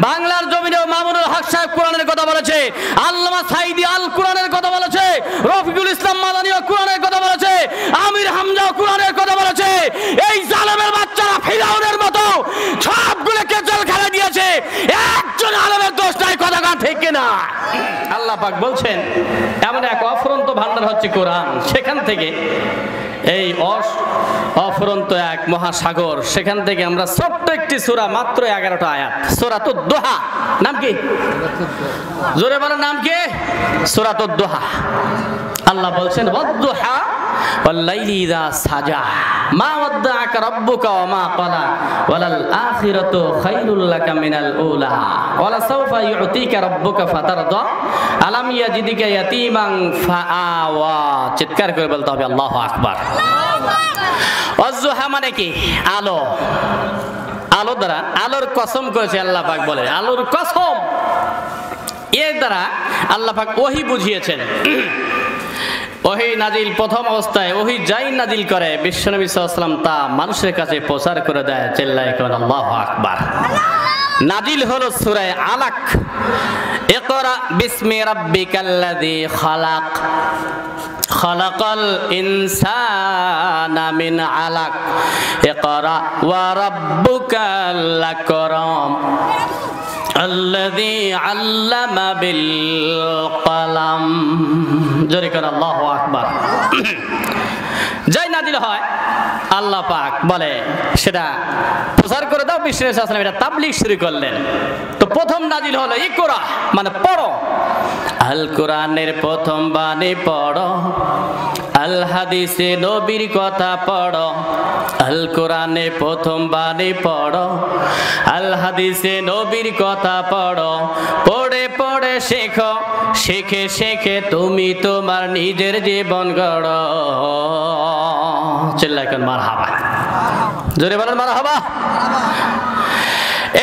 বাংলার জমিনেও মামুনুল হক সাহেব কোরআনের কথা বলেছে, আল্লামা সাঈদী আল কোরআনের কথা বলেছে, রফিকুল ইসলাম মাদানীও কোরআনের কথা বলেছে, আমির হামজাও কোরআনের কথা বলেছে। এই জালেমের বাচ্চারা ফিরাউনের মতো সবগুলোকে জেলখানা দিয়েছে, একজন আলেমের দোষ নাই। কথা ঠিক কিনা? আল্লাহ পাক বলছেন এমন এক অফুরন্ত ভান্ডার হচ্ছে কোরআন, সেখান থেকে এই অফুরন্ত এক মহাসাগর, সেখান থেকে আমরা ছোট্ট একটি সূরা, মাত্র 11টা আয়াত, সূরাতুদ দুহা। নাম কি? জোরে বলেন, নাম কি? সূরাতুদ দুহা। আল্লাহ বলছেন ওয়াদ-দুহা ওয়াল-লাইলি ইযা সাজা মা ওয়াদ্দাআকা রাব্বুকা ওয়া মা ক্বালা ওয়ালাল আখিরাতু খায়রুল লাকা মিনাল উলা ওয়ালা সাওফা ইউতিকা রাব্বুকা ফাতারদা আলাম ইয়াজিদিকা ইয়াতীমান ফাআওয়া। চিৎকার করে বলতে হবে আল্লাহু আকবার। ওয়াজ-দুহা মানে কি? আলো। আলো দ্বারা, আলোর কসম করেছে আল্লাহ পাক বলে, আলোর কসম। এর দ্বারা আল্লাহ পাক ওহী বুঝিয়েছেন। ওহী নাজিল প্রথম অবস্থায় ওহী যাই নাজিল করে বিশ্বনবী সাল্লাল্লাহু আলাইহি ওয়াসাল্লাম তা মানুষের কাছে প্রচার করে দেয়। চিল্লায়ে কোন আল্লাহু আকবার। নাজিল হলো সূরা আলাক, ইকরা বিসমি রাব্বিকাল্লাযী খালাক খালাকাল ইনসানা মিন আলাক ইকরা ওয়া রাব্বুকাল আকরাম আল্লাযী আল্লামা বিল কলম। জোরে করে আল্লাহু আকবার। যাই নাজিল হয় আল্লাহ পাক বলে সেটা প্রচার করে দাও। বিশ্বনবী সাল্লাল্লাহু আলাইহি ওয়াসাল্লাম এটা তাবলীগ শুরু করলেন। তো প্রথম নাজিল হলো ইকরা, মানে পড়ো। আল কোরআনের প্রথম বাণী পড়ো, আল হাদিসে নবীর কথা পড়ো। আল কোরআনে প্রথম বাণী পড়ো, আল হাদিসে নবীর কথা পড়ো। পড়ে পড়ে শেখো, শেখে শেখে তুমি তোমার নিজের জীবন গড়ো। চিল্লায় কোন মারহাবা। জোরে বলেন মারহাবা।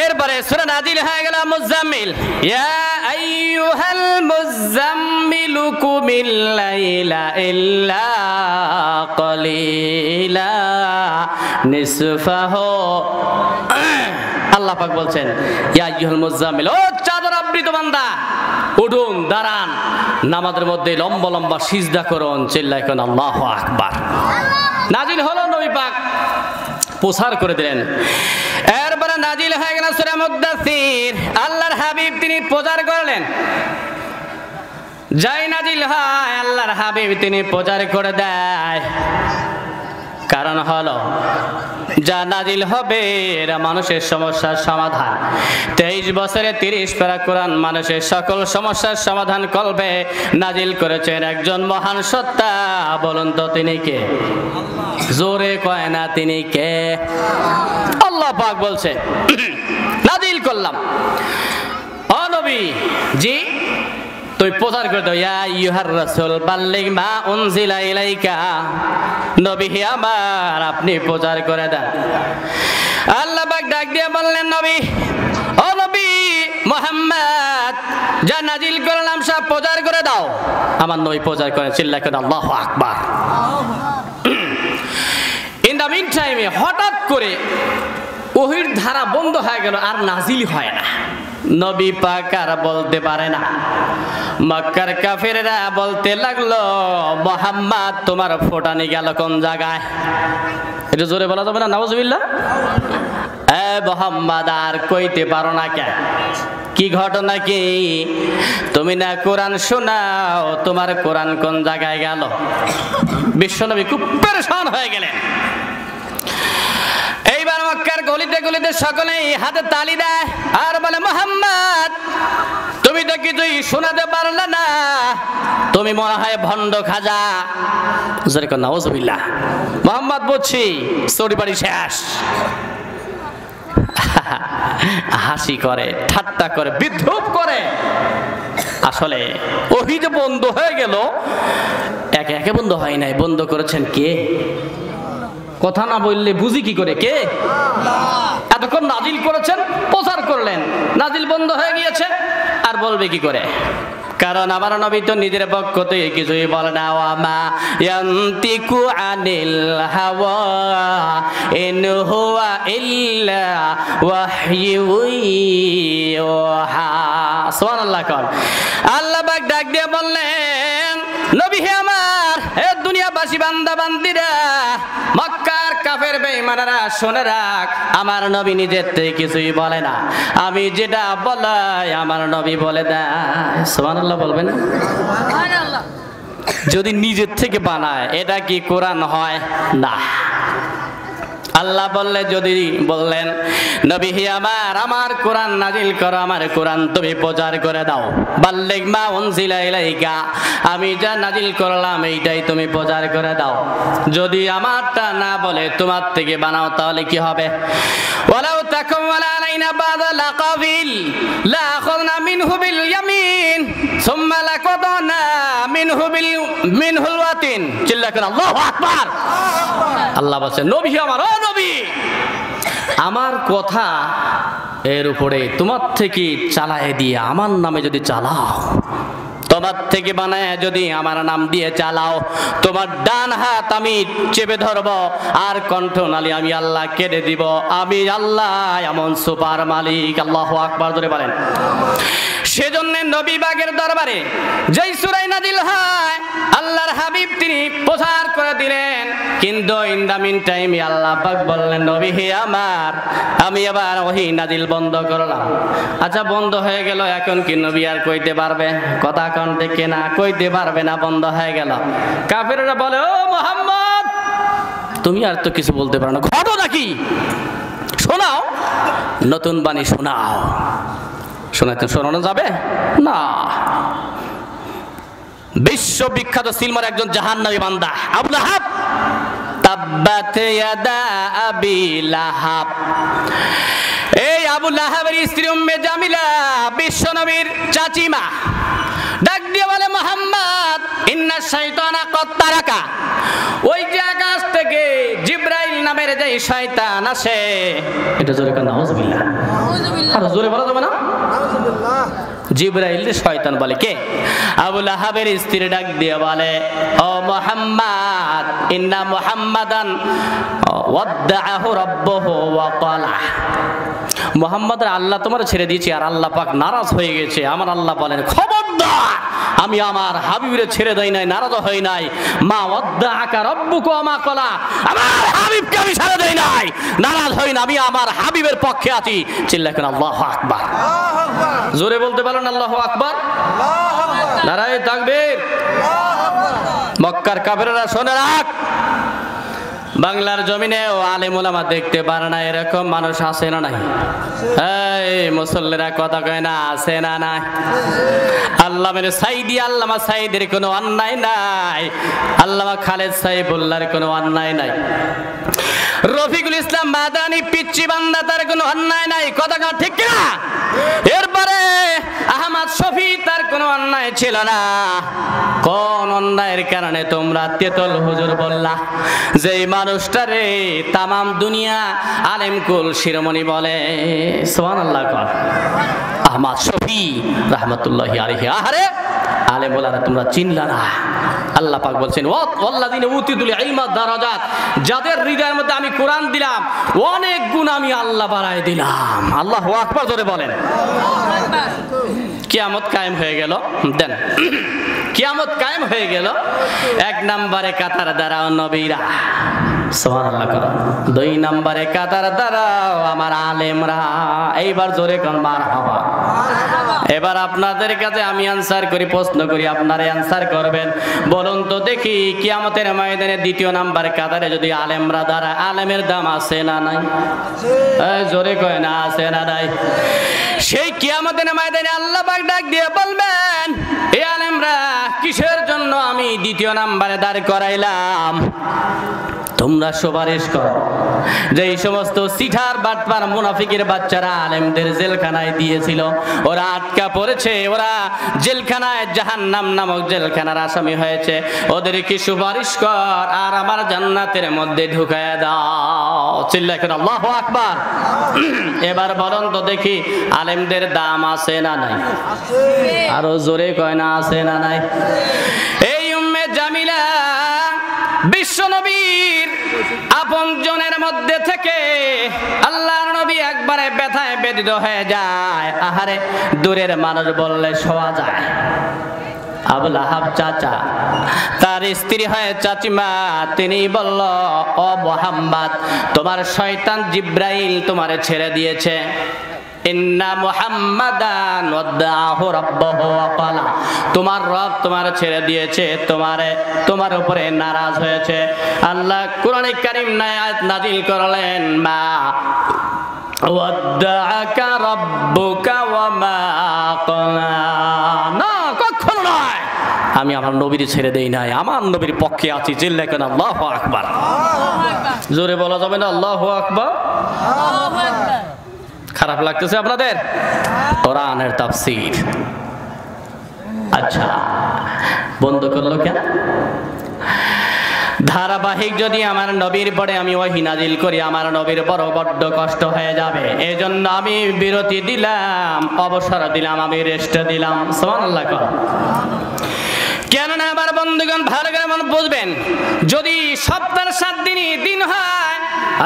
এরপরে সূরা নাজিল হয়ে গেল মুজাম্মিল। ইয়া আইয়ুহাল মুজাম্মিলু কুমিল লাইলা ইল্লা কলিলা নিসফাহু। আল্লাহ পাক বলছেন ইয়া আইয়ুহাল মুজাম্মিল, ও চাদর আবৃত বান্দা, উঠুন, দাঁড়ান, নামাজের মধ্যে লম্বা লম্বা সিজদা করুন। চিল্লায় কোন আল্লাহু আকবার। নাজিল হলো, নবী পাক প্রচার করে দিলেন। এরপরে নাজিল হয়ে গেল সূরা মুদ্দাসির। আল্লাহর হাবিব তিনি প্রচার করলেন। যাই নাজিল হয় আল্লাহর হাবিব তিনি প্রচার করে দেয়। কারণ হলো যা নাজিল হবে এরা মানুষের সমস্যার সমাধান। 23 বছরে 30 পারা কোরআন মানুষের সকল সমস্যার সমাধান করবে। নাজিল করেছেন একজন মহান সত্তা। বলুন তো তিনি কে? জোরে কয় না তিনি কে? আল্লাহ পাক বলছে নাজিল করলাম। ও নবী জি, তুই প্রচার করে দাও। ইয়া আইয়ুহার রাসূল বাল্লিগ মা উনজিলা ইলাইকা। নবী হে আমার, আপনি প্রচার করে দেন। আল্লাহ পাক ডাক দিয়ে বললেন নবী, ও নবী মুহাম্মদ, যা নাজিল করলাম সব প্রচার করে দাও। আমার নবী প্রচার করেন। চিল্লায় করে আল্লাহু আকবার। ইন দা মিন টাইমে হঠাৎ করে ওহীর ধারা বন্ধ হয়ে গেল, আর নাজিল হয় না। নবী পাক আর বলতে পারে না। মক্কার কাফেররা বলতে লাগলো, মুহাম্মদ তোমার ফোটানি গেল কোন জায়গায়? এটা জোরে বলা যাবে না? নাউজুবিল্লাহ। এ মুহাম্মদ আর কইতে পারো না কেন? কি ঘটনা কি? তুমি না কোরআন শোনাও, তোমার কোরআন কোন জায়গায় গেল? বিশ্বনবী খুব পেরেশান হয়ে গেলেন। এইবার মক্কার গলিতে গলিতে সকলেই হাতে তালি দেয় আর বলে, মুহাম্মদ তুমি তো কিছুই শোনাতে পারলে না, তুমি মনে হয় ভণ্ড খাজা। নাউজুবিল্লাহ। মুহাম্মদ বলছি চড়ি বাড়ি শেষ। হাসি করে, ঠাট্টা করে, বিদ্রুপ করে। আসলে ওহি যে বন্ধ হয়ে গেল, একে একে বন্ধ হয় নাই, বন্ধ করেছেন কে? কথা না বললে বুঝি কি করে? কে? এতক্ষণ নাজিল করেছেন, প্রচার করলেন, নাজিল বন্ধ হয়ে গিয়েছে, আর বলবে কি করে? কারণ আমার নবী তো নিজের পক্ষ থেকে কিছুই বলে না, ওয়া মা ইয়ান্তিকু আনিল হাওয়া ইন হুয়া ইল্লা ওয়াহয়ু ইউহা। সুবহানাল্লাহ। কোন আল্লাহ পাক ডাক দিয়ে বললেন, নবী হে আমার, হে দুনিয়াবাসী বান্দা বান্দিরা, মক্কার কাফের বেঈমানেরা শুনে রাখ, আমার নবী নিজের থেকে কিছুই বলে না, আমি যেটা বলাই আমার নবী বলে দেয়। সুবহানাল্লাহ বলবেন না? সুবহানাল্লাহ। যদি নিজের থেকে বানায় এটা কি কোরআন হয়? না। আল্লাহ বললে যদি বললেন, নবী হে আমার, আমার কোরআন নাজিল করো, আমার কোরআন তুমি প্রচার করে দাও। বাল্লিগ মা উনজিলা ইলাইকা, আমি যা নাজিল করলাম এইটাই তুমি প্রচার করে দাও। যদি আমারটা না বলে তোমার থেকে বানাও, তাহলে কি হবে? ওয়ালাউ তাকাওয়ালা আলাইনা বাযা লাকাবিল লা আখাযনা মিনহু বিল ইয়ামিন সুম্মা লাকাদনা মিনহুল ওয়াতিন। চিল্লা করে আল্লাহু আকবার। আল্লাহ বলেন, নবী আমার, ও নবী, আমার কথা এর উপরে তোমার থেকে চালায় দিয়ে আমার নামে যদি চালাও, তোমার থেকে বানায় যদি আমার নাম দিয়ে চালাও, তোমার ডান হাত আমি চেপে ধরব আর কণ্ঠনালী আমি আল্লাহ কেটে দিব। আমি আল্লাহ এমন সুপার মালিক। আল্লাহু আকবার ধরে বলেন। সেজন্য নবী বাগের দরবারে যেই সূরা নাজিল হয়, আল্লাহর হাবিব তিনি প্রচার করে দিলেন। কিন্তু ইন দা মিন টাইম আল্লাহ পাক বললেন, নবী হে আমার, আমি আবার ওহী নাজিল বন্ধ করলাম। আচ্ছা, বন্ধ হয়ে গেল, এখন কি নবী আর কইতে পারবে? কথা কোন থেকে না, কইতে পারবে না, বন্ধ হয়ে গেল। কাফেররা বলে, ও মুহাম্মদ, তুমি আর তো কিছু বলতে পারো না, ঘটনা কি? শোনাও, নতুন বাণী শোনাও। শোনাতে শোনানো যাবে না। বিশ্ববিখ্যাত সিলমার একজন জাহান্নামী বান্দা আবু লাহাব, তাব্বাত ইয়াদা আবি লাহাব। এই আবু লাহাবের স্ত্রী উম্মে জামিলা বিশ্বনবীর চাচিমা, ডাক দিয়ে বলে, মুহাম্মদ, ইন্না শাইতানা ক্বাদ তারাকা। ওই যে আকাশ থেকে জিবরাইল নামের যে শয়তান আসে, এটা জোরে কান, নাউজুবিল্লাহ। আর জোরে বলা যাবে না? নাউজুবিল্লাহ। জিবরাইল শয়তান বলে কে? আবু লাহাবের স্ত্রী ডাক দিয়ে বলে, ও মুহাম্মদ, ইন্না মুহাম্মাদান ওয়াদ্দাআহু রাব্বুহু ওয়া ক্বালা। মুহাম্মদ, আল্লাহ তোমার ছেড়ে দিয়েছে আর আল্লাহ পাক নারাজ হয়ে গেছে। আমার আল্লাহ বলেন, খবরদার, আমি আমার হাবিবের ছেড়ে দেই নাই, নারাজ হই নাই। মা ওয়াদ্দাআকা রাব্বুকা ওয়া মা ক্বালা, আমার হাবিবকে আমি ছেড়ে দেই নাই, নারাজ হই না, আমি আমার হাবিবের পক্ষে আছি। চিল্লা করে আল্লাহু আকবার। জোরে বলতে পারেন আল্লাহু আকবার। নারায়ে তাকবীর। মক্কার কাফেররা শুনে রাখ, বাংলার জমিনে ও আলেম ওলামা দেখতে পারে না এরকম মানুষ আছে না নাই? এই মুসল্লিরা কথা কয় না, আছে না নাই? আল্লামা সাইদি, আল্লামা সাইদের কোনো অন্যায় নাই, আল্লামা খালেদ সাইফুল্লাহর কোনো অন্যায় নাই, রফিকুল ইসলাম মাদানী পিচ্চি বান্দা তার কোনো অন্যায় নাই। কথা ঠিক না? এরপরে আহমদ শফি তার কোনো অন্যায় ছিল না। কোন অন্যায়ের কারণে তোমরা তেতল হুজুর বললা? যেই মানুষটারে তামাম দুনিয়া আলেমকুল শিরোমণি বলে। সুবহানাল্লাহ। আহমদ শফি রাহমাতুল্লাহি আলাইহি। আহারে আলেম বলারা তোমরা চিনলা না। আল্লাহ পাক বলছেন, ওয়াল্লাযিনা উতুল ইলমা দারাজাত, যাদের হৃদয়ের মধ্যে আমি কোরআন দিলাম অনেক গুণ আমি আল্লাহ বাড়ায় দিলাম। আল্লাহু আকবার জোরে বলেন। কিয়ামত কায়েম হয়ে গেল। দেন, কিয়ামত কায়েম হয়ে গেল। এক নম্বরে কাতার দাঁড়াও নবীরা, সুবহানাল্লাহ। দুই নম্বরে কাতার দাঁড়াও আমার আলেমরা। এইবার জোরে কোন মারহাবা। এবার আপনাদের কাছে আমি আনসার করি, প্রশ্ন করি, আপনারা আনসার করবেন। বলুন তো দেখি, কিয়ামতের ময়দানে দ্বিতীয় নাম্বার কাতারে যদি আলেমরা দাঁড়ায়, আলেমের দাম আছে না নাই? জোরে কয় না, আছে না নাই? সেই কিয়ামতের ময়দানে আল্লাহ পাক ডাক দিয়ে বলবেন, এই আলেমরা কিসের জন্য আমি দ্বিতীয় নাম্বারে দাঁড় করাইলাম? তোমরা সুপারিশ করো। যে এই সমস্ত সিঠার বাটপার মুনাফিকের বাচ্চারা আলেমদের জেলখানায় দিয়েছিল, ওরা আটকা পড়েছে, ওরা জেলখানায় জাহান্নাম নামক জেলখানার আসামি হয়েছে, ওদেরকে সুপারিশ কর আর আমার জান্নাতের মধ্যে ঢুকায় দাও। চিল্লায় কেন আল্লাহু আকবার। এবার বলুন তো দেখি, আলেমদের দাম আছে না নাই? আরো জোরে কয় না আছে না নাই? এই উম্মে জামিলা বিশ্ব নবীর আপনজনের মধ্যে থেকে আল্লাহর নবী একবারে ব্যথায় ব্যথিত হয়ে যায়। আহারে, দূরের মানুষ বললে শোয়া যায়। আবু লাহাব চাচা, তার স্ত্রী হয় চাচিমা, তিনি বলল, ও মুহাম্মদ, তোমার শয়তান জিব্রাইল তোমারে ছেড়ে দিয়েছে। ইন্না মুহাম্মাদান ওয়াদাহু রাব্বাহু ওয়া ক্বালা, তোমার রব তোমার ছেড়ে দিয়েছে, তোমার উপরে নারাজ হয়েছে। আল্লাহ কোরআনে কারীম আয়াত নাযিল করলেন, মা ওয়াদাআকা রাব্বুকা ওয়া মা ক্বালা। না, কখনো নয়, আমি আমার নবীর ছেড়ে দেই নাই, আমার নবীর পক্ষে আছি। চিল্লায় কেন আল্লাহু আকবার। জোরে বলা যাবে না আল্লাহু আকবার? আল্লাহু আকবার। খারাপ লাগতেছে আপনাদের? কোরআনের তাফসীর। আচ্ছা, বন্ধ করলো কেন? ধারাবাহিক যদি আমার নবীর পরে আমি ওহী নাজিল করি, আমার নবীর বড় কষ্ট হয়ে যাবে। এই জন্য আমি বিরতি দিলাম, অবসর দিলাম, আমি রেস্ট দিলাম। সুবহানাল্লাহ। কেননা আমার বন্ধুগণ ভালো করে মনে বুঝবেন, যদি সপ্তাহের 7 দিনই দিন হয়,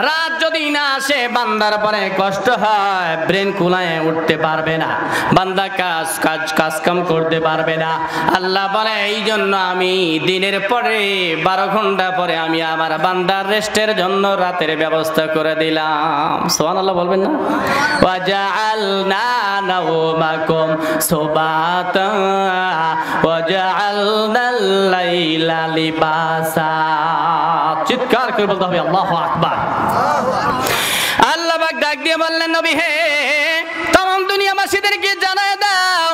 রাত যদি না আসে, বান্দার পরে কষ্ট হয়, ব্রেন কুলায় উঠতে পারবে না, বান্দা কাজ কাম করতে পারবে না। আল্লাহ বলে, এই জন্য আমি দিনের পরে 12 ঘন্টা পরে আমি আমার বান্দার রেস্টের জন্য রাতের ব্যবস্থা করে দিলাম। সুবহানাল্লাহ বলবেন না? ওয়াজআলনা নাওমাকুম সুবাতা ওয়াজআলনাল লাইলা লিবাসা। চিৎকার করে বলতে হবে আল্লাহু আকবার। আল্লাহ পাক ডাক দিয়ে বললেন, নবী হে, तमाम দুনিয়াবাসীদেরকে জানায় দাও,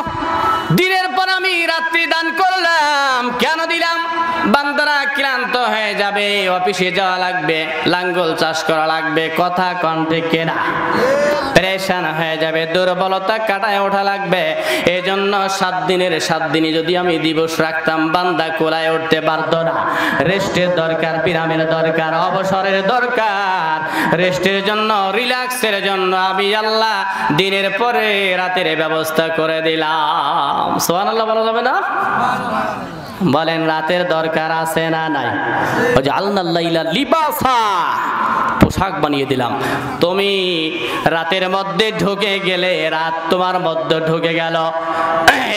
দিনের পর আমি রাত্রি দান করলাম। কেন দিলাম? বান্দারা ক্লান্ত হয়ে যাবে, অফিসে যাওয়া লাগবে, লাঙ্গল চাষ করা লাগবে, কথা কণ্ঠে কেনা, পেরেশান হয়ে যাবে, দুর্বলতা কাটায় ওঠা লাগবে। এই জন্য 7 দিনের 7 দিনই যদি আমি দিবস রাখতাম, বান্দা কোলায় উঠতে পারত না। রেস্টের দরকার, বিরামের দরকার, অবসরের দরকার। রেস্টের জন্য, রিল্যাক্সের জন্য আমি আল্লাহ দিনের পরে রাতের ব্যবস্থা করে দিলাম। সুবহানাল্লাহ বলা যাবে না? বলেন, রাতের দরকার আছে না নাই? ওই যে আলনাল লাইলা লিবাসা, পোশাক বানিয়ে দিলাম। তুমি রাতের মধ্যে ঢুকে গেলে, রাত তোমার মধ্যে ঢুকে গেল,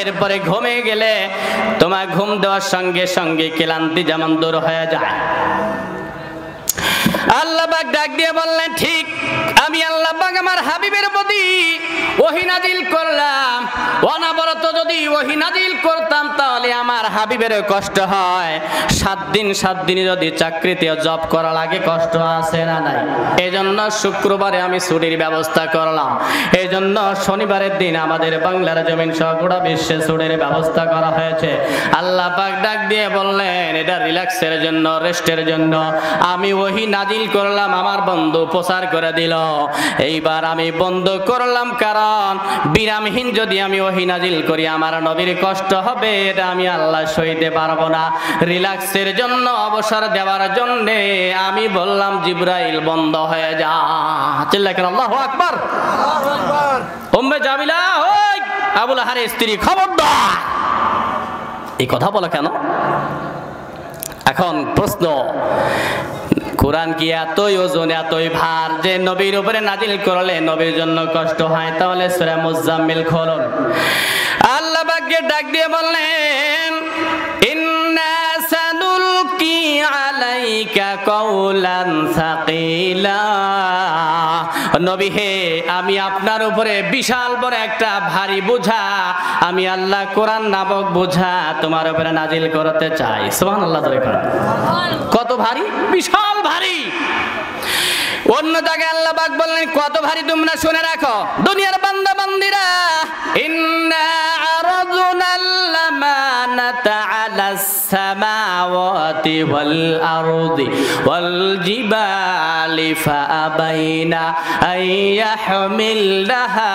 এরপরে ঘুমে গেলে তোমার ঘুম দেওয়ার সঙ্গে সঙ্গে ক্লান্তি যেমন দূর হয়ে যায়। আল্লাহ পাক ডাক দিয়ে বললেন, ঠিক আমি আল্লাহ পাক আমার হাবিবের প্রতি ওহী নাজিল করলাম। অনবরত যদি ওহী নাজিল করতাম, তাহলে আমার হাবিবের কষ্ট হয়। 7 দিন 7 দিনই যদি চাকরিতে জব করা লাগে, কষ্ট আছে না নাই? এই জন্য শুক্রবারে আমি ছুটির ব্যবস্থা করলাম। এই জন্য শনিবারের দিন আমাদের বাংলার জমিন সহ গোটা বিশ্বে ছুটির ব্যবস্থা করা হয়েছে। আল্লাহ পাক ডাক দিয়ে বললেন, এটা রিল্যাক্সের জন্য, রেস্টের জন্য আমি ওহী নাজিল করলাম, আমার বন্ধু প্রচার করে দিল। এইবার আমি বন্ধ করলাম, কারণ বিরামহীন যদি আমি ওহী নাজিল করি, আমার নবীর কষ্ট হবে, এটা আমি আল্লাহ সইতে পারবো না। রিল্যাক্সের জন্য, অবসর দেওয়ার জন্য আমি বললাম, জিব্রাইল বন্ধ হয়ে যা। চিল্লায় কেন আল্লাহু আকবার। উম্মে জামিলা, ওই আবু লাহাবের স্ত্রী, খবরদার, এই কথা বলা কেন? এখন প্রশ্ন, কোরআন কি এতই ওজন, এতই ভার যে নবীর উপরে নাজিল করলে নবীর জন্য কষ্ট হয়? তাহলে সূরা মুজাম্মিল খুলুন। আল্লাহ পাককে ডাক দিয়ে বললেন, ইন্না সানুলকি আলাইকা কাওলান সাকিলা। নবী হে, আমি আপনার উপরে বিশাল বড় একটা ভারী বোঝা, আমি আল্লাহ কোরআন নামক বোঝা তোমার উপরে নাজিল করতে চাই। সুবহানাল্লাহ। কত ভারী? বিশাল ভারী। অন্য জায়গায় আল্লাহ পাক বললেন, কত ভারী তোমরা শুনে রাখো দুনিয়ার বান্দা বান্দিরা, ইন্না আরাদনাল আমানাতা আলাস সামাওয়াতি সামাওয়াতি ওয়াল আরদি ওয়াল জিবালি ফাআবাইনা আইয়াহমিলনাহা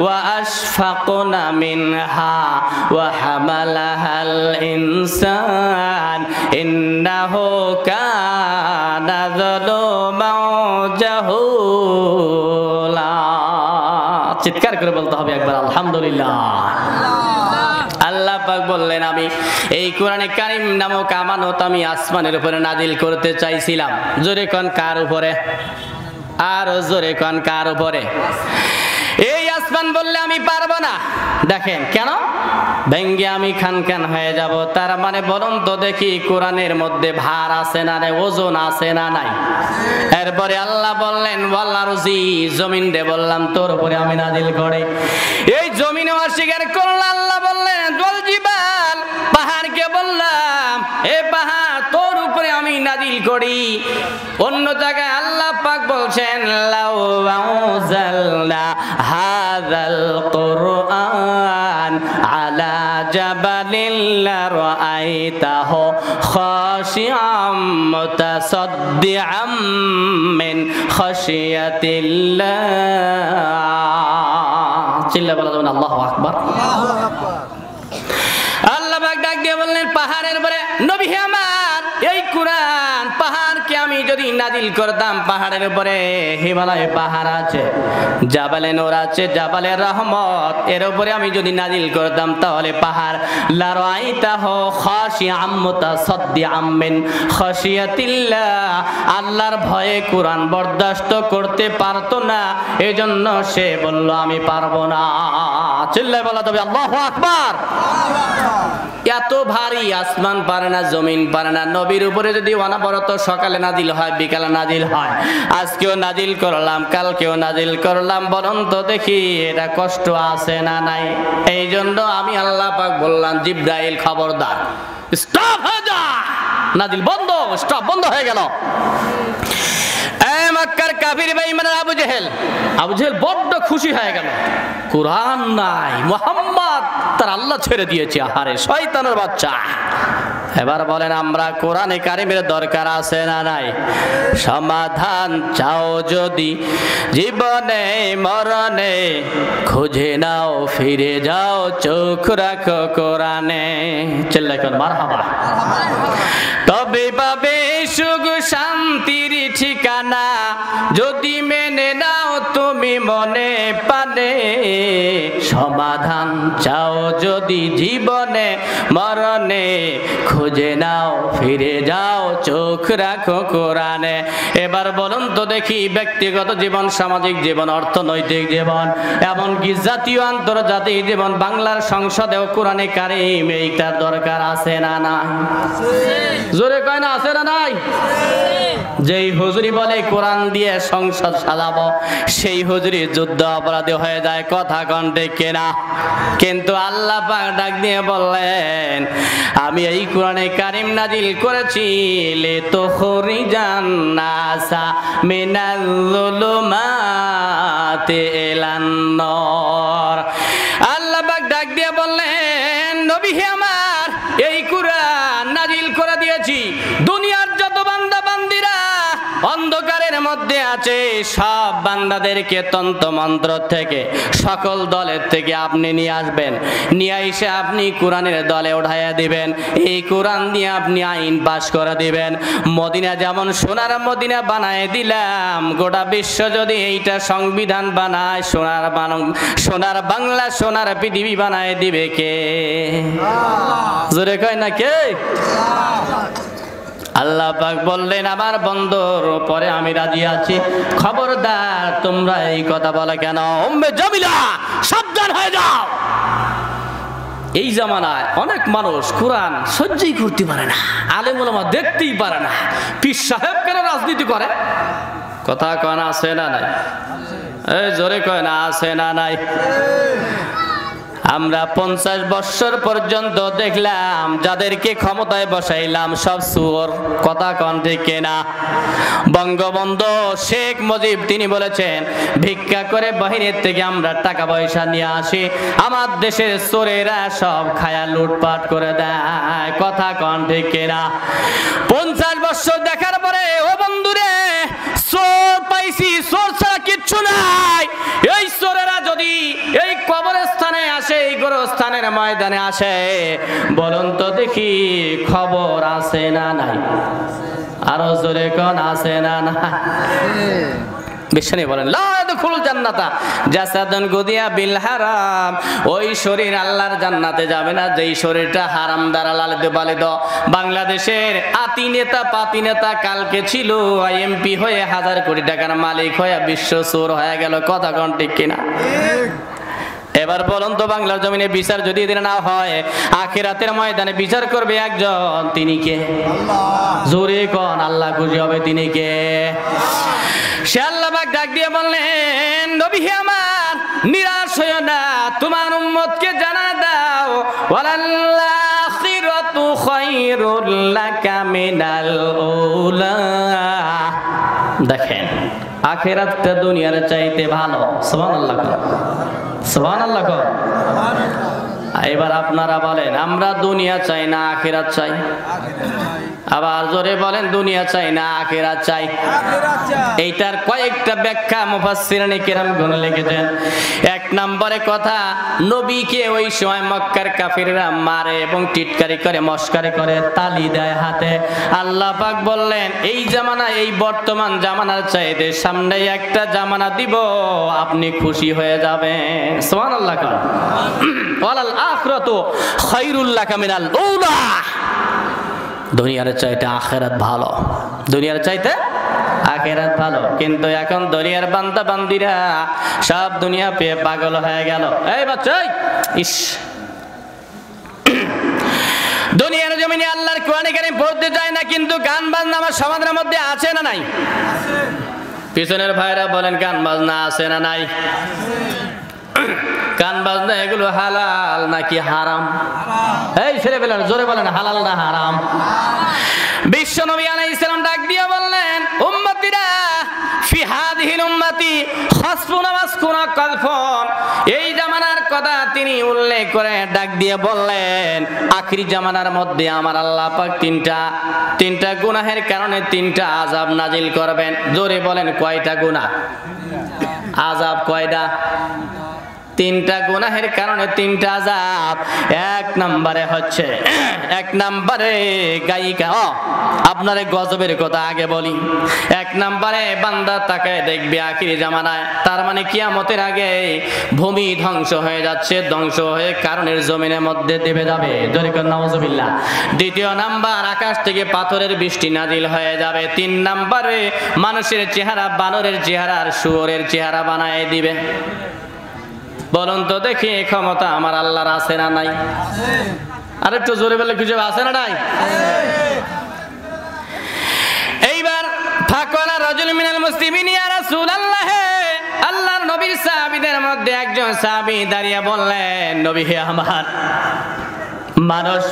ওয়া আশফাকনা মিনহা ওয়া হামালাহাল ইনসান ইন্নাহু কানা যালুমান জাহুলা। চিৎকার করে বলতে হবে একবার আলহামদুলিল্লাহ। আল্লাহ পাক বললেন, আমি এই কোরআনে কারীম নামক আমানত আমি আসমানের উপরে নাজিল করতে চাইছিলাম। জোরে কোন কার উপরে? আর জোরে কোন কার উপরে? এই আসমান বললে আমি পারবো না। দেখেন কেন? ভেঙ্গে আমি খান খান হয়ে যাব। তার মানে বলুন তো দেখি কোরআনের মধ্যে ভার আছে না নাই, ওজন আছে না নাই? এরপরে আল্লাহ বললেন ওয়াল আরজি, জমিন রে বললাম তোর উপরে আমি নাজিল করে। এই জমিনে অস্বীকার করল। আল্লাহ বললেন ওয়াল জিবাল, পাহাড়কে বললাম এ পাহাড় তোর উপরে আমি নাজিল করি। অন্য জায়গায় আল্লাহ পাক বলছেন লাউ আনজালনা হাযাল কুরআন আলা জাবালিন লারাআইতাহু খাশিআম মুতাসাদ্দিআম মিন খাশিয়াতিল্লাহ। চিল্লা বলা যাবে না আল্লাহু আকবার। আল্লাহ পাক ডাক দিয়ে বললেন পাহাড়ের উপরে নবী হে আমার এই কোরআন পাহাড়কে আমি যদি নাজিল করতাম, পাহাড়ের উপরে হিমালয় পাহাড় আছে, জাবালে নূর আছে, জাবালে রহমত, এর উপরে আমি যদি নাজিল করতাম তাহলে পাহাড় লারাআইতাহু খাশিআম মুতাসাদ্দিআম মিন খাশিয়াতিল্লাহ, আল্লাহর ভয়ে কোরআন বরদাস্ত করতে পারতো না। এজন্য সে বলল আমি পারবো না। চিল্লায় বলা তবে আল্লাহু আকবার। এত ভারী আসমান পারে না, জমিন পারে না। নবীর উপরে যদি অনবরত সকালে নাজিল হয়, বিকালে নাজিল হয়, আজকেও নাজিল করলাম, কালকেও নাজিল করলাম, বলুন তো দেখি এটা কষ্ট আছে না নাই? এই জন্য আমি আল্লাহ পাক বললাম জিব্রাইল খবরদার, স্টপ হয়ে যা, নাজিল বন্ধ, স্টপ বন্ধ হয়ে গেল। মক্কার কাফির বেঈমান আবু জেহেল বড্ড খুশি হয়ে গেল। কোরআন নাই, মুহাম্মদ তার আল্লাহ ছেড়ে দিয়েছে। আহারে শয়তানের বাচ্চা। এবার বলেন আমরা কোরআনে কারিমের দরকার আছে না নাই? সমাধান চাও যদি জীবনে মরণে, খুঁজে নাও ফিরে যাও, চোখ রাখো কোরআনে। চিল্লায় কোন মারহাবা। তবে পাবে সুখ শান্তির ঠিকানা, যদি মেনে নাও তুমি মনে প্রাণে। সমাধান চাও যদি জীবনে মরণে, খুঁজে নাও ফিরে যাও, চোখ রাখো কোরআনে। এবার বলুন তো দেখি ব্যক্তিগত জীবন, সামাজিক জীবন, অর্থনৈতিক জীবন, এমনকি জাতীয় আন্তর্জাতিক জীবন, বাংলার সংসদেও কোরআনে কারিম এইটার দরকার আছে না নাই? জোরে কয় না আছে না নাই? যেই হুজুরি বলে কোরআন দিয়ে সংসদ সাজাবো, সেই হুজুরি যুদ্ধ অপরাধী হয়ে যায়। কথা কণ্ঠে কেনা। কিন্তু আল্লাহ পাক ডাক দিয়ে বললেন আমি এই কোরআনে কারিম নাজিল করেছি লিতুখরিজান নাসা মিনাল যুলুমাতি ইলান নূর। আল্লাহ পাক ডাক দিয়ে বললেন নবী হে আমার এই কোরআন নাজিল করে দিয়েছি, দুনিয়ার যত বান্দা বান্দিরা অন্ধকারের মধ্যে আছে সব বান্দাদেরকে তন্ত্র মন্ত্র থেকে, সকল দলের থেকে আপনি নিয়ে আসবেন, নিয়ে এসে আপনি কোরআনের দলে উঠাইয়া দিবেন। এই কোরআন দিয়ে আপনি আইন পাশ করে দিবেন। মদিনা যেমন সোনার মদিনা বানায় দিলাম, গোটা বিশ্ব যদি এইটা সংবিধান বানায়, সোনার বাংলা, সোনার পৃথিবী বানায় দিবে কে? জোরে কয় না কে? আল্লাহ পাক বললেন আমার বন্ধুর পরে আমি রাজি আছি। খবরদার তোমরা এই কথা বলে কেন? উম্মে জামিলা সাবধান হয়ে যাও। এই জামানায় অনেক মানুষ কোরআন সহ্যই করতে পারে না, আলেম ওলামা দেখতেই পারে না, পীর সাহেব কেন রাজনীতি করে? কথা কয় না আছে না নাই? এই জোরে কয় না আছে না নাই? আমরা 50 বছর পর্যন্ত দেখলাম যাদেরকে ক্ষমতায় বসাইলাম সব সুর। কথা কোন ঠিক কিনা? বঙ্গবন্ধু শেখ মুজিব তিনি বলেছেন ভিক্ষা করে বাহিরের থেকে আমরা টাকা পয়সা নিয়ে আসি, আমার দেশের চোরেরা সব খায়া লুটপাট করে দেয়। কথা কোন ঠিক কিনা? 50 বছর দেখার পরে ও বন্ধুরে চোর পাইছি, চোর ছাড়া কিচ্ছু নাই। এই চোরেরা যদি এই কবরস্থানে আসে, এই গোরস্থানের ময়দানে আসে, বলুন তো দেখি খবর আছে না নাই? আরো জোরে কোন আছে না নাই? বিশ্বনী বলেন লা ইয়াদখুলুল জান্নাতা জাসাদুন গুদিয়া বিল হারাম। ওই শরীর আল্লাহর জান্নাতে যাবে না যেই শরীরটা হারাম দ্বারা লালিত পালিত। বাংলাদেশের আতি নেতা পাতি নেতা কালকে ছিল এমপি হয়ে 1000 কোটি টাকার মালিক হয়ে বিশ্ব চোর হয়ে গেল। কথা কোন ঠিক কিনা? এবার বলুন তো বাংলার জমিনে বিচার যদি এদিন না হয়, আখিরাতের ময়দানে বিচার করবে একজন, তিনি কে? জোরে কোন আল্লাহ খুশি হবে তিনি কে? সে আল্লাহ পাক ডাক দিয়ে বললেন নবী হে আমার, নিরাশ হইও না, তোমার উম্মতকে জানা দাও ওয়ালাল আখিরাতু খায়রুল লাকা মিনাল উলা। দেখেন আখিরাতটা দুনিয়ার চাইতে ভালো। সুবহানাল্লাহ, সুবহানাল্লাহ। এবার আপনারা বলেন আমরা দুনিয়া চাই না আখিরাত চাই? আবার জোরে বলেন দুনিয়া চাই না আখিরাত চাই? এইটার কয়েকটা ব্যাখ্যা মুফাসসিরিনে কিরামগণ লিখেছেন। এক নম্বরে কথা, নবীকে ওই সময় মক্কার কাফিররা মারে এবং টিটকারি করে, মস্কারি করে, তালি দেয় হাতে। আল্লাহ পাক বললেন এই জামানা, এই বর্তমান জামানার চাইতে সামনে একটা জামানা দিব, আপনি খুশি হয়ে যাবেন। সুবহানাল্লাহ। ওয়ালাল আখিরাতু খায়রুল লাকা মিনাল উলা। দুনিয়ার চাইতে আখিরাত ভালো, দুনিয়ার চাইতে আখিরাত ভালো। কিন্তু এখন দুনিয়ার বান্দা বান্দিরা সব দুনিয়া পেয়ে পাগল হয়ে গেল। এই বাচ্চা, ইস, দুনিয়ার জমিনে আল্লাহর কোরআন কারীম পড়তে চায় না, কিন্তু গান বাজনা আমার সমাজের মধ্যে আছে না নাই? পিছনের ভাইরা বলেন গান বাজনা আছে না নাই? গান বাজনা এগুলো হালাল নাকি হারাম? এই ছেলে বলেন, জোরে বলেন হালাল না হারাম? বিশ্ব নবী আলাইহিস সালাম ডাক দিয়ে বললেন উম্মতিরা ফি হাদিহিল উম্মতি খাসফুন ওয়াসকুনা কালফুন। এই জামানার কথা তিনি উল্লেখ করে ডাক দিয়ে বললেন আখিরি জামানার মধ্যে আমার আল্লাহ পাক তিনটা গুনাহের কারণে 3টা আযাব নাজিল করবেন। জোরে বলেন কয়টা গুনাহ? আযাব কয়টা? 3টা গুনাহের কারণে 3টা আযাব। এক নম্বরে গায়িকা। আপনারে গজবের কথা আগে বলি। এক নম্বরে বান্দা তাকায় দেখবে আখিরি জামানায়, তার মানে কিয়ামতের আগে ভূমি ধ্বংস হয়ে যাচ্ছে, ধ্বংস হয়ে কারণের জমিনের মধ্যে দেবে যাবে। নাউজুবিল্লাহ। দ্বিতীয় নাম্বার, আকাশ থেকে পাথরের বৃষ্টি নাজিল হয়ে যাবে। 3 নম্বরে মানুষের চেহারা বানরের চেহারা আর শুয়োরের চেহারা বানায় দিবে। বলুন তো দেখি ক্ষমতা আমার আল্লাহর আছে না নাই? আর একটু জোরে বলে কিছু আছে না নাই? এইবার ফাকালা রাজুল মিনাল মুসলিমিন ইয়া রাসূলুল্লাহ, আল্লাহর নবীর সাহাবীদের মধ্যে একজন সাহাবী দাঁড়িয়ে বললেন নবী হে আমার, মানুষ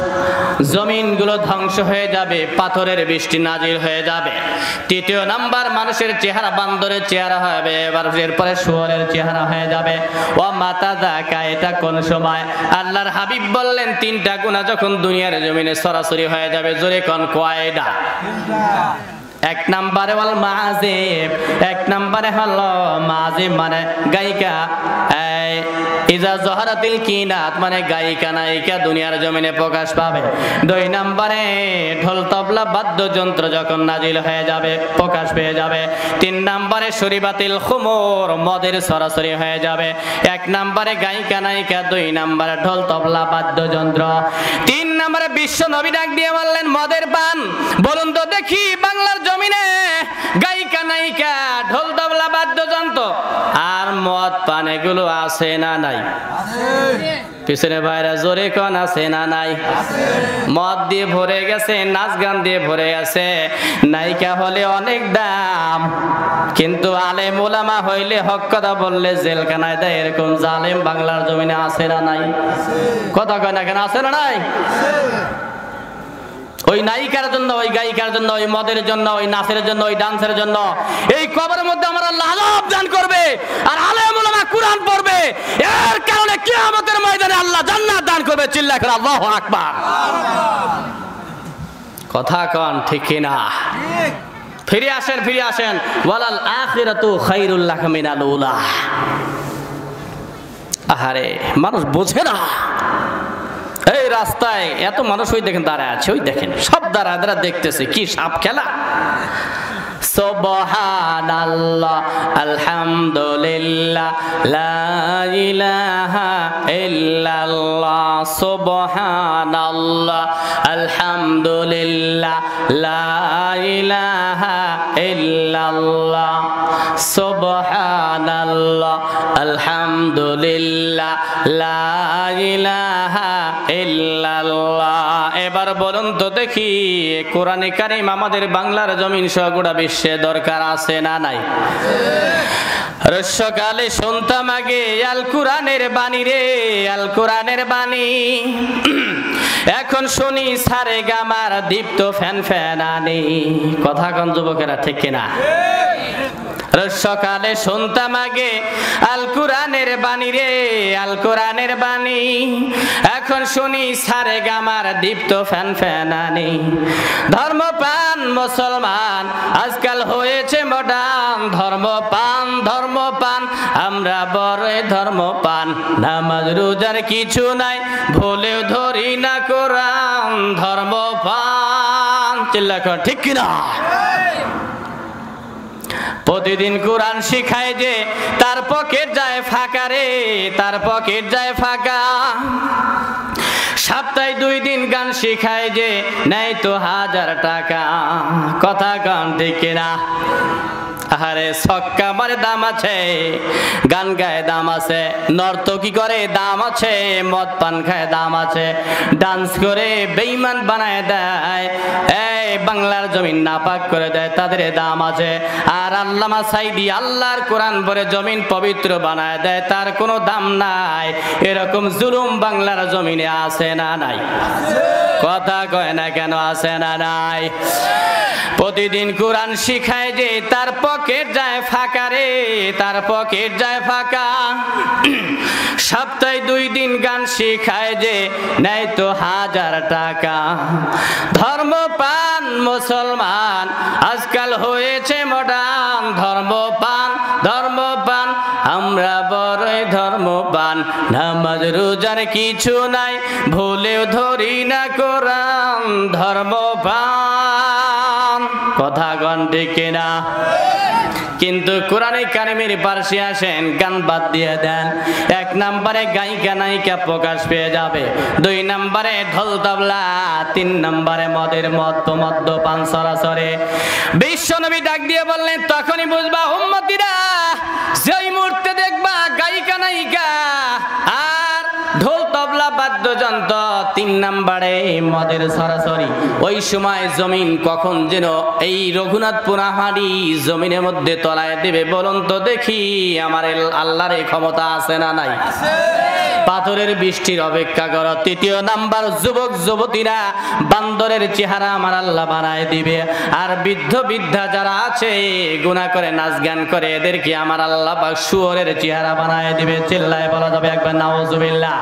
জমিনগুলো ধ্বংস হয়ে যাবে, পাথরের বৃষ্টি নাজিল হয়ে যাবে। 3য় নাম্বার, মানুষের চেহারা বান্দরের চেহারা হবে, এবার এরপরে শুয়োরের চেহারা হয়ে যাবে। ও মাতা যাকা, এটা কোন সময়? আল্লাহর হাবিব বললেন 3টা গুনাহ যখন দুনিয়ার জমিনে সরাসরি হয়ে যাবে। জোরে কোন কয়টা? 1 নম্বরে ওয়াল মাযিব। 1 নম্বরে হলো মাযিব মানে গায়িকা। ইজা জহরাতিল কিনাত মানে গায়িকা নায়িকা দুনিয়ার জমিনে প্রকাশ পাবে। 2 নম্বরে ঢোল তবলা বাদ্যযন্ত্র যখন নাজিল হয়ে যাবে, প্রকাশ পেয়ে যাবে। 3 নম্বরে শরীবাতিল খুমুর, মদের সরাসরি হয়ে যাবে। 1 নম্বরে গায়িকা নায়িকা, 2 নম্বরে ঢোল তবলা বাদ্যযন্ত্র। 3 নম্বরে বিশ্ব নবী ডাক দিয়ে বললেন মদের পান। বলুন তো দেখি বাংলার জমিনে গায়িকা নায়িকা, ঢোল তবলা বাদ্যযন্ত্র আর মদ পান এগুলো আছে না নাই? পিছনে ভাইরা জোরে কোন আছে না নাই? মদ দিয়ে ভরে গেছে, নাচ গান দিয়ে ভরে আছে, নায়িকা হলে অনেক দাম, কিন্তু আলেম ওলামা হইলে হক কথা বললে জেলখানায় দেয়, এরকম জালেম বাংলার জমিনে আছে না নাই? কথা কয় না কেন, আছে না নাই? ওই নায়িকার জন্য, ওই গায়িকার জন্য, ওই মদের জন্য, ওই নাচের জন্য, ওই ডান্সের জন্য এই কবরের মধ্যে আমার আল্লাহ আযাব দান করবে, আর আলেম ওলামা কোরআন পড়বে, এর কারণে কিয়ামতের ময়দানে আল্লাহ জান্নাত দান করবে। চিল্লা করে আল্লাহু আকবার। কথা কন ঠিক কিনা? ফিরে আসেন, ফিরে আসেন। ওয়ালাল আখিরাতু খায়রুল লাকা মিনাল উলা। আহারে মানুষ বোঝে না। এই রাস্তায় এত মানুষ ওই দেখেন দাঁড়ায় আছে, ওই দেখেন সব দাঁড়ায় দাঁড়া দেখতেছে কি সাপ খেলা। সুবহানাল্লাহ আলহামদুলিল্লাহ লা ইলাহা ইল্লাল্লাহ, সুবহানাল্লাহ আলহামদুলিল্লাহ লা ইলাহা ইল্লাল্লাহ, সুবহানাল্লাহ আলহামদুলিল্লাহ লা ইলাহা ইল্লাল্লাহ। এবার বলুন তো দেখি, কোরআনে কারীম আমাদের বাংলার জমিন সহ গোটা বিশ্বে দরকার আছে না নাই? রস্যকালে শুনতাম আগে আল কোরআনের বাণী রে, আল কোরআনের বাণী, এখন শুনি সারে গামার দীপ্ত ফ্যান ফ্যানানি। কথা কোন যুবকেরা ঠিক কিনা? সকালে শুনতাম আগে আল কোরআনের বাণী রে, আল কোরআনের বাণী, এখন শুনি সারে গামার দীপ্ত ফ্যান ফ্যানানি। ধর্মপান মুসলমান আজকাল হয়েছে মডার্ন, ধর্মপান ধর্মপান আমরা বড়ই ধর্মপান, নামাজ রোজার কিছু নাই ভুলেও ধরি না কোরআন, ধর্মপান। চিল্লা কর ঠিক কিনা? প্রতিদিন কোরআন শিখায় যে তার পকেট যায় ফাঁকা রে, তার পকেট যায় ফাঁকা। সপ্তাহে 2 দিন গান শিখায় যে নেই তো 1000 টাকা। কথা গান ঠিক কিনা? আরে ছক্কা মারে দাম আছে, গান গায়ে দাম আছে, নর্তকী করে দাম আছে, মদ পান খায় দাম আছে, ডান্স করে বেঈমান বানায় দেয়, এই বাংলার জমিন নাপাক করে দেয়, তাদের দাম আছে। আর আল্লামা সাইদি আল্লাহর কোরআন পড়ে জমিন পবিত্র বানায় দেয়, তার কোনো দাম নাই। এরকম জুলুম বাংলার জমিনে আছে না নাই? কথা কয় না কেন, আছে না নাই? প্রতিদিন কোরআন শিখায় যে তার পকেট যায় ফাঁকা রে, তার পকেট যায় ফাঁকা। সপ্তাহে 2 দিন গান শিখায় যে নেই তো 1000 টাকা। ধর্মপান মুসলমান আজকাল হয়েছে মডার্ন, ধর্মপান ধর্মপান আমরা বড়ই ধর্মপান, নামাজ রোজার কিছু নাই ভুলেও ধরি না কোরআন, ধর্মপান। কথা গণ ঠিক কিনা? কিন্তু কোরআনে কারিমের পাশে আসেন, গান বাদ দিয়ে দেন। 1 নম্বরে গায়িকা নায়িকা প্রকাশ পেয়ে যাবে, 2 নম্বরে ঢোল তবলা, 3 নম্বরে মদের মদ্যপান সরাসরি। বিশ্বনবী ডাক দিয়ে বললেন, তখনই বুঝবা উম্মতিরা, যেই মুহূর্তে দেখবা গায়িকা নায়িকা আর ঢোল তবলা বাদ্যযন্ত্র, 3 নম্বরে মদের সরাসরি, ওই সময় জমিন কখন যেন এই রঘুনাথপুর হাড়ি জমিনের মধ্যে তলায় দেবে। বলুন তো দেখি, আমার আল্লাহর এই ক্ষমতা আছে না নাই? পাথরের বৃষ্টির অপেক্ষা করো। 3 নাম্বার, যুবক যুবতীরা বান্দরের চেহারা আমার আল্লাহ বানায় দিবে, আর বৃদ্ধ বৃদ্ধা যারা আছে গুনাহ করে নাচ গান করে, এদেরকে আমার আল্লাহ পাক শুয়োরের চেহারা বানায় দিবে। চিল্লায় বলা যাবে একবার নাউজুবিল্লাহ।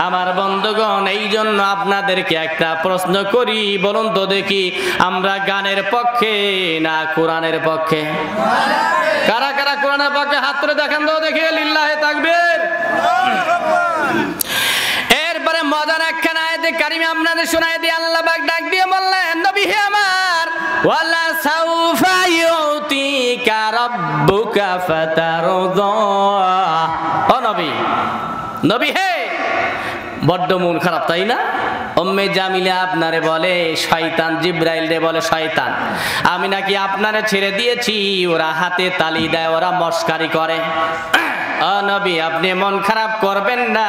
আমার বন্ধুগণ, এই জন্য আপনাদেরকে একটা প্রশ্ন করি, বলুন তো দেখি, আমরা গানের পক্ষে না কোরআনের পক্ষে? কারা কারা কোরআনের পক্ষে হাত তুলে দেখেন তো দেখি, লিল্লাহে তাকবীর। এরপরে মজার একখানা আয়াতে কারিমে আপনাদের শোনায় দিয়ে আল্লাহ পাক ডাক দিয়ে বললেন, নবী হে আমার, ওয়ালা সাউফা ইউতিকা রাব্বুকা ফাতারদা। ও নবী, নবী হে, বড্ড মন খারাপ তাই না? উম্মে জামিলা আপনারে বলে শয়তান, জিব্রাইল রে বলে শয়তান, আমি নাকি আপনারে ছেড়ে দিয়েছি, ওরা হাতে তালি দেয়, ওরা মস্কারি করে। ও নবী আপনি মন খারাপ করবেন না,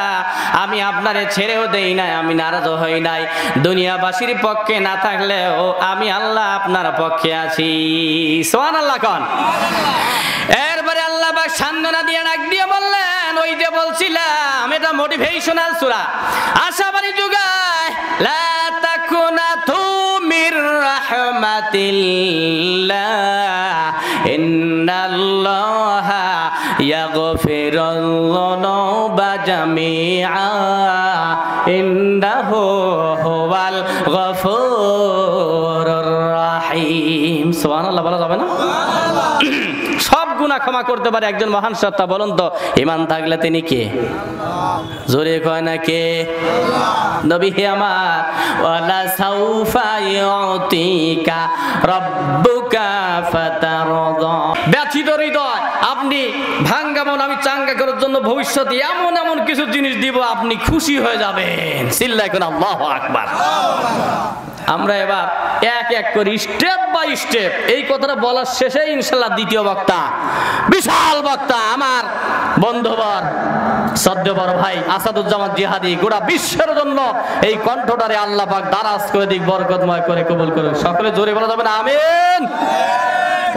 আমি আপনারে ছেড়েও দেই নাই, আমি নারাজ হই নাই। দুনিয়াবাসীর পক্ষে না থাকলেও আমি আল্লাহ আপনার পক্ষে আছি। সুবহানাল্লাহ কোন। এরপরে আল্লাহ পাক সান্ত্বনা দিয়ে ডাক দিয়ে বললেন, ওই যে বলছিলাম এটা মোটিভেশনাল সূরা, আশাবাদী যুগায়। লা তাকুনাতু মির রাহমাতিল্লাহ ইন্নাল্লাহা ইয়াগফিরুল যুনুবা জামিআ ইন্নাহু হুয়াল গফুরুর রাহিম। সুবহানাল্লাহ বলা যাবে না? সব গুনাহ ক্ষমা করতে পারে একজন মহান সত্তা। বলুন তো ঈমান থাকলে তিনি কে? জোরে কয় না কে? নবী হে আমার, ওয়ালা সাউফা ইউতিকা রাব্বুকা ফাতারদা। ব্যথিত হৃদয়, আপনি ভাঙ্গা মন আমি চাঙ্গা করার জন্য ভবিষ্যতে এমন এমন কিছু জিনিস দিব আপনি খুশি হয়ে যাবেন। চিল্লায় কোন আল্লাহু আকবার। আমরা এবার এক এক করে স্টেপ বাই স্টেপ এই কথাটা বলার শেষে ইনশাআল্লাহ দ্বিতীয় বক্তা, বিশাল বক্তা, আমার বন্ধুবর শ্রদ্ধেয় বড় ভাই আসাদুজ্জামান জিহাদি, গোটা বিশ্বের জন্য এই কণ্ঠটারে আল্লাহ পাক দারাজ করে দিক, বরকতময় করে কবুল করুন। সকলে জোরে বলা যাবে না আমিন?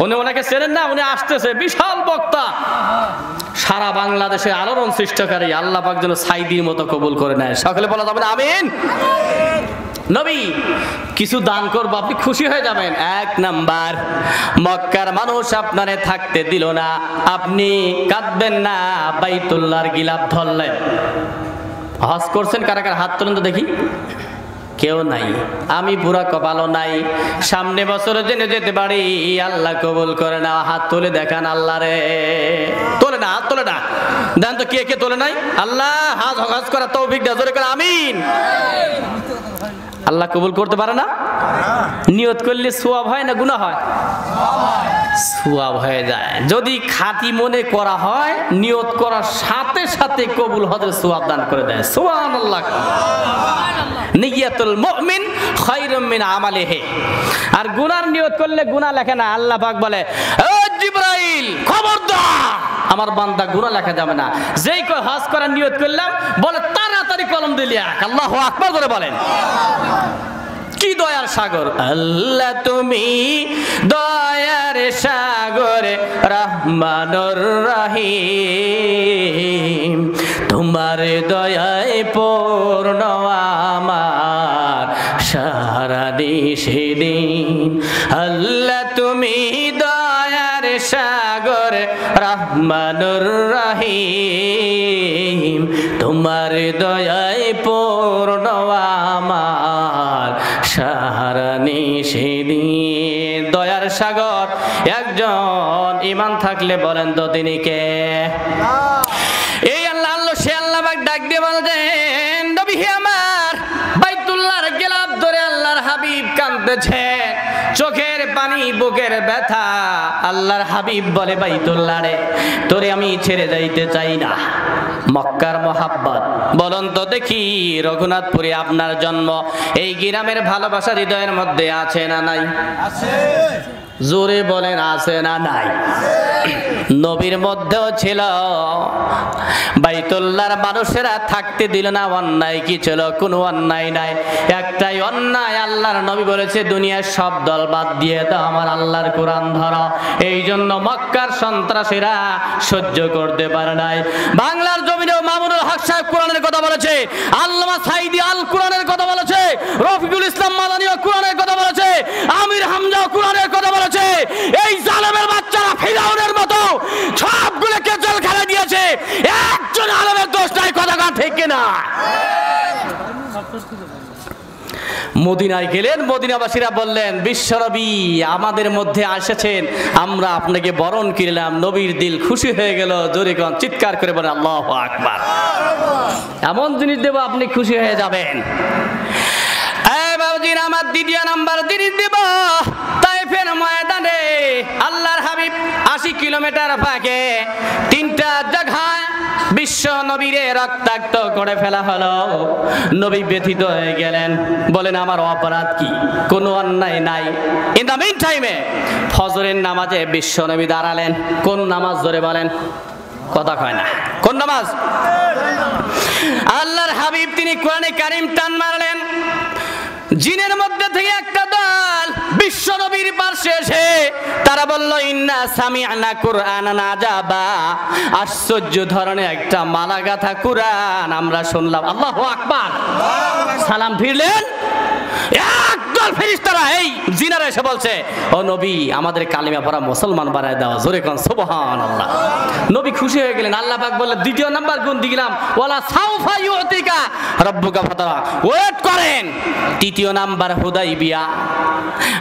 উনি ওনাকে চেনেন না, উনি আসতেছে বিশাল বক্তা, সারা বাংলাদেশে আলোড়ন সৃষ্টিকারী। আল্লাহ পাক যেন সাইদির মতো কবুল করে নেয়। সকলে বলা যাবে না আমিন? নবী কিছু দান করবো, আপনি খুশি হয়ে যাবেন। এক নাম্বার, মক্কার মানুষ আপনারে থাকতে দিল না, আপনি কাঁদবেন না, বাইতুল্লাহর গিলাফ ধরলেন। হজ করছেন কারা কারা? হাত তোলেন তো দেখি। কেউ নাই, আমি পুরা কপালও নাই, সামনে বছরে জেনে যেতে পারি, আল্লাহ কবুল করে না। হাত তুলে দেখান আল্লাহ রে। তোলে না, হাত তোলে না, দেন তো কে কে তোলে নাই। আল্লাহ হজ করার তৌফিক দাও, জোরে করে আমিন। আল্লাহ কবুল করতে পারে না? নিয়ত করলে সওয়াব হয় না গুনাহ হয়? সওয়াব হয়ে যায়। যদি খাঁটি মনে করা হয়, নিয়ত করার সাথে সাথে কবুল হতে সওয়াব দান করে দেয়। সুবহানাল্লাহ। নিয়াতুল মুমিন খায়রুম মিন আমালিহি। আর গুনার নিয়ত করলে গুনাহ লেখে না। আল্লাহ পাক বলে, ও জিবরাইল খবরদার, আমার বান্দা গুনাহ লেখা যাবে না। যেই কয় হজ করার নিয়ত করলাম, বলে তাড়াতাড়ি কলম দিলি এক। আল্লাহু আকবার করে বলেন। কি দয়ার সাগর আল্লাহ তুমি, দয়ার সাগর রহমানুর রহিম, তোমার দয়ায় পূর্ণ আমার সারা দিন। আল্লাহ তুমি দয়ার সাগর রহমানুর রহিম, তোমার দয়ায় পূর্ণ আমার সারা নিষেদিন। দয়ার সাগর একজন ঈমান থাকলে বলেন তো তিনি কে? এই আল্লাহ। আল্লাহ সে আল্লাহ পাক ডাক দিয়ে বলেন, নবী হে আমার, বাইতুল্লাহর গিলাফ ধরে আল্লাহর হাবিব কাঁদতেছে, চোখের পানি, বুকের ব্যথা। আল্লাহর হাবিব বলে, বাইতুল্লাহ রে, তোরে আমি ছেড়ে যাইতে চাই না। মক্কার মহাব্বত, বলুন তো দেখি, রঘুনাথপুরে আপনার জন্ম, এই গ্রামের ভালোবাসা হৃদয়ের মধ্যে আছে না নাই? আছে। জোরে বলেন আছে না নাই? নবীর মধ্যেও ছিল। বাইতুল্লাহর মানুষেরা থাকতে দিল না। অন্যায় কি ছিল? কোনো অন্যায় নাই, একটাই অন্যায়। আল্লাহর নবী বলেছে, দুনিয়ার সব দল বাদ দিয়ে দাও, আমার আল্লাহর কোরআন ধরো। এই জন্য মক্কার সন্ত্রাসীরা সহ্য করতে পারে নাই। বাংলার জমিনেও মামুনুল হক সাহেব কোরআনের কথা বলেছে, আল্লামা সাইদি আল কোরআনের কথা বলেছে, রফিকুল ইসলাম মাদানীও কোরআনের কথা বলেছে, আমির হামজাও কোরআনের কথা বলেছে। এই জালেমের বাচ্চারা ফিরাউনের মতো সবগুলোকে জেলখানায় দিয়েছে, একজন আলেমের দোষ নাই। কথা ঠিক কিনা? মদিনায় গেলেন, মদিনাবাসীরা বললেন, বিশ্বনবী আমাদের মধ্যে এসেছেন, আমরা আপনাকে বরণ করলাম। নবীর দিল খুশি হয়ে গেল। জোরে কোন চিৎকার করে বলেন আল্লাহু আকবার। এমন জিনিস দেব আপনি খুশি হয়ে যাবেন। আমার দ্বিতীয় নাম্বার জিনিস দেব, তাইফের ময়দানে আল্লাহর হাবিব 80 কিলোমিটার ফাঁকে 3টা জায়গায় বিশ্ব নবীরে রক্তাক্ত করে ফেলা হলো। নবী ব্যথিত হয়ে গেলেন, বলেন আমার অপরাধ কি? কোনো অন্যায় নাই। ইন দ্য মিন টাইমে ফজরের নামাজে বিশ্ব নবী দাঁড়ালেন। কোন নামাজ? জোরে বলেন। কথা কয় না। কোন নামাজ? আল্লাহর হাবিব তিনি কোরআনে কারীম টান মারলেন, জিনের মধ্যে থেকে একটা দল বিশ্ব নবীর পাশে এসে তারা বলল, ইন্না সামি'না কুরআনান আজাবা, আশ্চর্য ধরনের একটা মালাগাথা কুরআন আমরা শুনলাম। আল্লাহু আকবার। সালাম ফিরলেন, একদল ফেরেশতারা এই জিনারা এসে বলছে, ও নবী, আমাদের কালিমা পড়া মুসলমান বানায় দাও। জোরে কোন সুবহানাল্লাহ। নবী খুশি হয়ে গেলেন। আল্লাহ পাক বললেন, দ্বিতীয় নাম্বার গুণ দিলাম, ওয়ালা সাউফা ইউতিকা রাব্বুকা ফাতারা, ওয়েট করেন। তৃতীয় নাম্বার হুদাইবিয়া,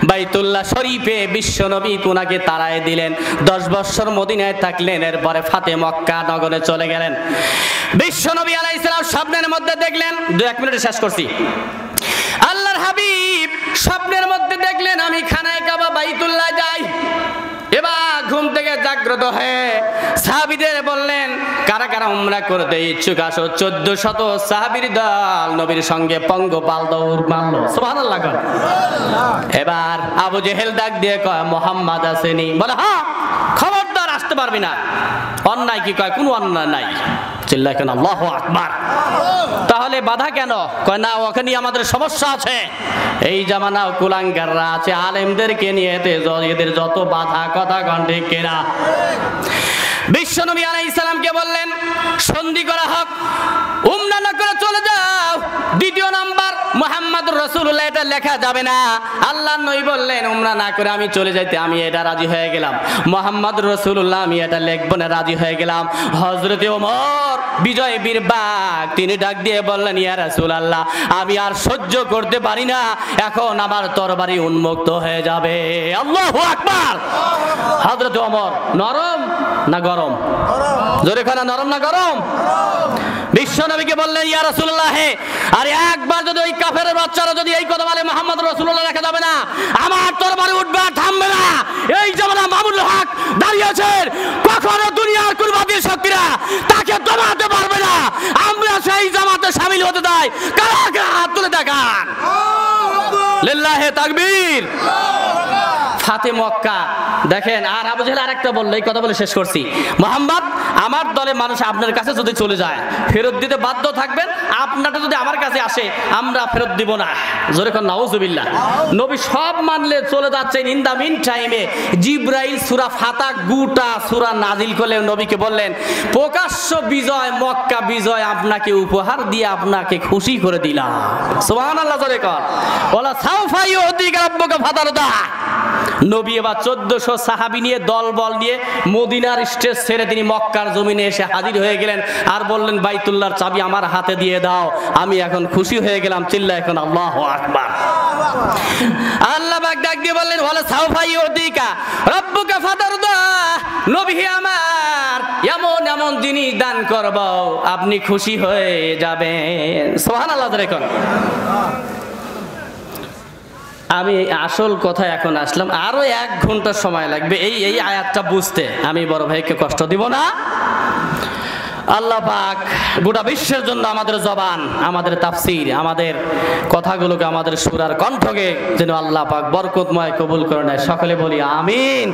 বাইতুল্লাহ শরীফে বিশ্ব নবী উনাকে তাড়ায় দিলেন। 10 বছর মদিনায় থাকলেন, এরপরে ফাতে মক্কা নগরে চলে গেলেন। বিশ্ব নবী আলাইহিস সালাম স্বপ্নের মধ্যে দেখলেন, 2-1 মিনিটে শেষ করছি। আল্লাহর হাবিব স্বপ্নের মধ্যে দেখলেন, আমি খানায় কাবা বাইতুল্লাহ যাই। এবার ঘুম থেকে জাগ্রত হয়ে সাহাবীদের বললেন, কারা কারা উমরা করতে ইচ্ছুক আসো। 1400 সাহাবীর দল নবীর সঙ্গে পঙ্গপাল দৌড় মারলো। সুবহানাল্লাহ। এবার আবু জেহেল ডাক দিয়ে কয়, মুহাম্মদ আসেনি? বলে, হ্যাঁ। খবরদার আসতে পারবি না। অন্যায় কি কয়? কোনো অন্যায় নাই। চিল্লায় কেন? আল্লাহু আকবার। তাহলে বাধা কেন? কয় না, ওখানে আমাদের সমস্যা আছে। এই জামানাও কুলাঙ্গাররা আছে, আলেমদেরকে নিয়ে এদের যত বাধা, কথা কন ঠিক কিনা? বিশ্ব নবী আলাইহিস সালামকে বললেন, সন্ধি করা হোক, উমরা না করে চলে যাও। দ্বিতীয় নাম্বার, মুহাম্মদুর রাসূলুল্লাহ, এটা লেখা যাবে না। আল্লাহর নবী বললেন, উমরা না করে আমি চলে যাইতে আমি এটা রাজি হয়ে গেলাম। মুহাম্মদুর রাসূলুল্লাহ, আমি এটা লিখবো না, রাজি হয়ে গেলাম। হযরতে ওমর বিজয় বীরবাগ তিনি ডাক দিয়ে বললেন, ইয়া রাসূলুল্লাহ, আমি আর সহ্য করতে পারি না, এখন আমার তরবারি উন্মুক্ত হয়ে যাবে। আল্লাহু আকবার। হযরতে ওমর নরম না গরম? জোরে খানা, নরম না গরম? বিশ্ব নবীকে বললেন, ইয়া রাসূলুল্লাহ, আরে একবার যদি ওই কাফেরের বাচ্চারা যদি এই কথা বলে মুহাম্মদ রাসূলুল্লাহ লেখা যাবে না, আমার তরবারি উঠবে আর থামবে না। এই জামানা মামুনুল হক দাঁড়িয়ে আছেন, কখনো দুনিয়ার কোন বাতিল শক্তিরা তাকে দমাতে পারবে না। আমরা সেই জামাতে শামিল হতে চাই। কারা কারা হাত তুলে দেখান। লিল্লাহি তাকবীর। ফাতে মক্কা দেখেন। আর আবু জেহেল আরেকটা বললো, এই কথা বলে শেষ করছি, মুহাম্মদ, আমার দলে মানুষ আপনার কাছে যদি চলে যায় ফেরত দিতে বাধ্য থাকবেন, আপনারটা যদি আমার কাছে আসে আমরা ফেরত দিব না। জোরে কোন নাউজুবিল্লাহ। নবী সব মানলে চলে যাচ্ছেন। ইন দা মিন টাইমে জিবরাইল সূরা ফাতাহ গোটা সূরা নাজিল করলে নবীকে বললেন, প্রকাশ্য বিজয়, মক্কা বিজয় আপনাকে উপহার দিয়ে আপনাকে খুশি করে দিলাম। সুবহানাল্লাহ। জোরে কোন ওয়ালা সাউফা ইউতিকা রাব্বুকা ফাতারদা। নবী এবার 1400 সাহাবী নিয়ে দল বল নিয়ে মদিনার স্টেজ ছেড়ে তিনি মক্কার জমিনে এসে হাজির হয়ে গেলেন আর বললেন, বাইতুল্লাহর চাবি আমার হাতে দিয়ে দাও, আমি এখন খুশি হয়ে গেলাম। চিল্লা এখন আল্লাহু আকবার। আল্লাহ পাক ডাক দিয়ে বললেন, ওয়ালা সাউফা ইউতিকা রাব্বুকা ফাতারদা, নবী আমার এমন এমন জিনিস দান করব আপনি খুশি হয়ে যাবেন। সুবহানাল্লাহ। দেখুন, আমি আসল কথা এখন আসলাম, আরো 1 ঘন্টা সময় লাগবে এই আয়াতটা বুঝতে। আমি বড় ভাইকে কষ্ট দিব না। আল্লাহ পাক গোটা বিশ্বের জন্য আমাদের জবান, আমাদের তাফসীর, আমাদের কথাগুলোকে, আমাদের সুরার কণ্ঠকে যেন আল্লাহ পাক বরকতময় কবুল করে নেয়। সকলে বলি আমিন।